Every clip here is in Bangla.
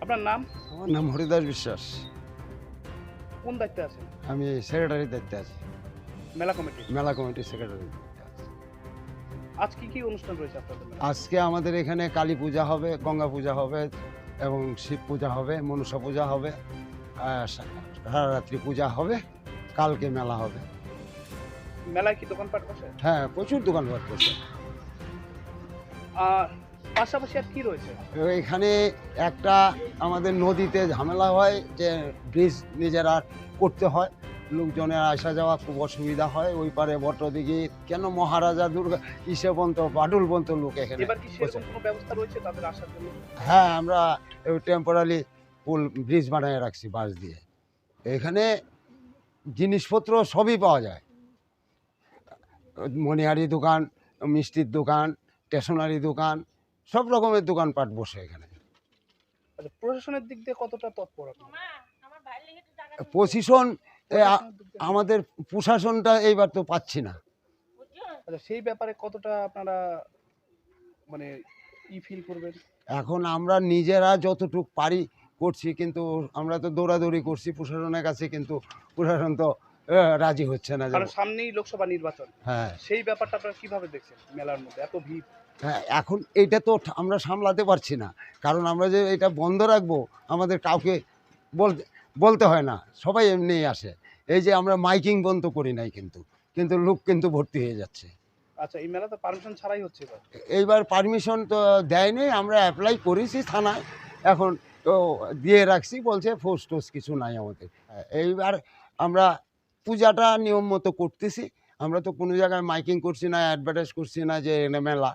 আপনার নাম? আমার নাম হরিদাস বিশ্বাস। কোন দায়িত্বে আছেন? আমি সেক্রেটারির দায়িত্বে আছি, মেলা কমিটি। মেলা কমিটির সেক্রেটারি। আজ কি অনুষ্ঠান রয়েছে আপনাদের মেলায়? আজকে আমাদের এখানে কালী পূজা হবে, গঙ্গা পূজা হবে এবং শিব পূজা হবে, মনসা পূজা হবে, সারারাত্রি পূজা হবে, কালকে মেলা হবে। মেলায় কি দোকানপাট বসে? হ্যাঁ, প্রচুর দোকানপাট করছে। আর পাশাপাশি আর কি রয়েছে? এখানে একটা আমাদের নদীতে ঝামেলা হয় যে ব্রিজ নিজেরা করতে হয়, লোকজনের আসা যাওয়া খুব অসুবিধা হয়। ওই পারে বটদিঘি কেন মহারাজা দুর্গা ইসে পর্যন্ত বাডুল পর্যন্ত লোক এখানে এবার কি বসে। সেরকম কোনো ব্যবস্থা রয়েছে তাদের আসার জন্য? হ্যাঁ, আমরা টেম্পোরারি ব্রিজ বানিয়ে রাখছি বাঁশ দিয়ে। এখানে জিনিসপত্র সবই পাওয়া যায়, মণিহারি দোকান, মিষ্টির দোকান, স্টেশনারি দোকান, সব রকমের দোকানপাট বসে এখানে। আচ্ছা, প্রশাসনের দিক দিয়ে কতটা তৎপর আপনারা? প্রশাসন প্রশাসনের দিক দিয়ে- আমাদের প্রশাসনটা এইবার তো পাচ্ছি না। আচ্ছা, সেই ব্যাপারে কতটা আপনারা মানে ফিল করবেন? এখন আমরা নিজেরা যতটুকু পারি করছি, কিন্তু আমরা তো দৌড়াদৌড়ি করছি প্রশাসনের কাছে, কিন্তু প্রশাসন তো রাজি হচ্ছে না। কারণ সামনেই লোকসভা নির্বাচন। হ্যাঁ, সেই ব্যাপারটা আপনারা কিভাবে দেখছেন মেলার মধ্যে এত ভিড়? হ্যাঁ, এখন এইটা তো আমরা সামলাতে পারছি না, কারণ আমরা যে এটা বন্ধ রাখবো আমাদের কাউকে বলতে বলতে হয় না, সবাই এমনিই আসে। এই যে আমরা মাইকিং বন্ধ করি নাই, কিন্তু কিন্তু লোক কিন্তু ভর্তি হয়ে যাচ্ছে। আচ্ছা, এই মেলা তো পারমিশন ছাড়াই হচ্ছে এবার। এইবার পারমিশন তো দেয়নি, আমরা অ্যাপ্লাই করেছি থানায়, এখন তো দিয়ে রাখছি, বলছে ফোর্স টোস কিছু নাই আমাদের। এইবার আমরা পূজাটা নিয়ম মতো করতেছি, আমরা তো কোনো জায়গায় মাইকিং করছি না, অ্যাডভার্টাইজ করছি না যে এনে মেলা।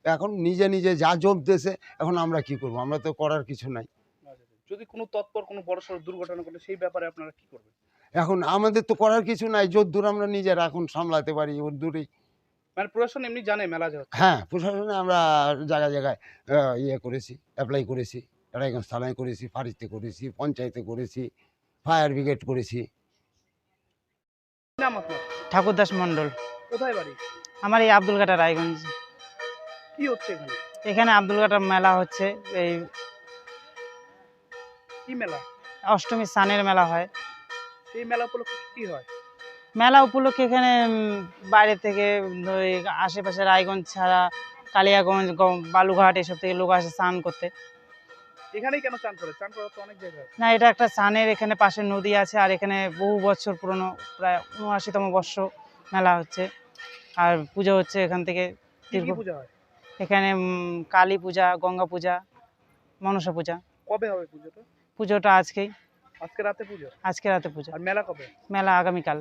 এখন নিজে নিজে যা জমতেছে, এখন আমরা কি করব, আমরা তো করার কিছু নাই। আচ্ছা, যদি কোনো তৎপর কোনো বড়সড় দুর্ঘটনা ঘটে সেই ব্যাপারে আপনারা কি করবেন? এখন আমাদের তো করার কিছু নাই, যদ্দূর আমরা নিজেরা এখন সামলাতে পারি ওর দূরেই। মানে প্রশাসন এমনি জানে মেলা যে হচ্ছে? হ্যাঁ, প্রশাসনে আমরা জায়গায় জায়গায় ইয়ে করেছি, অ্যাপ্লাই করেছি, রায়গঞ্জ থানায় করেছি, ফাঁড়িতে করেছি, পঞ্চায়েতে করেছি, ফায়ার ব্রিগেড করেছি। কি নাম আপনার? ঠাকুরদাস মণ্ডল। কোথায় বাড়ি? আমার এই আব্দুলঘাটা রায়গঞ্জ। কি হচ্ছে এখানে? এখানে আব্দুলঘাটা মেলা হচ্ছে। এই কি মেলা? অষ্টমী স্নানের মেলা হয়। সেই মেলা উপলক্ষে কি হয়? মেলা উপলক্ষে এখানে বাইরে থেকে ওই আশেপাশে রায়গঞ্জ ছাড়া কালিয়াগঞ্জ, বালুঘাট এসব থেকে লোক আসে স্নান করতে। এখানেই কেন চান করে? চান করার তো অনেক জায়গা আছে। না, এটা একটা স্নানের, এখানে পাশে নদী আছে, আর এখানে বহু বছর পুরনো, প্রায় ৭৯তম বর্ষ মেলা হচ্ছে। আর পুজো হচ্ছে এখান থেকে কি দীর্ঘ। পূজা হয়? এখানে কালী পূজা, গঙ্গা পূজা, মনসা পূজা। কবে হবে পুজোটা? পুজোটা আজকেই, আজকে রাতে পুজো? আজকে রাতে পূজা। আর মেলা কবে? মেলা আগামীকাল।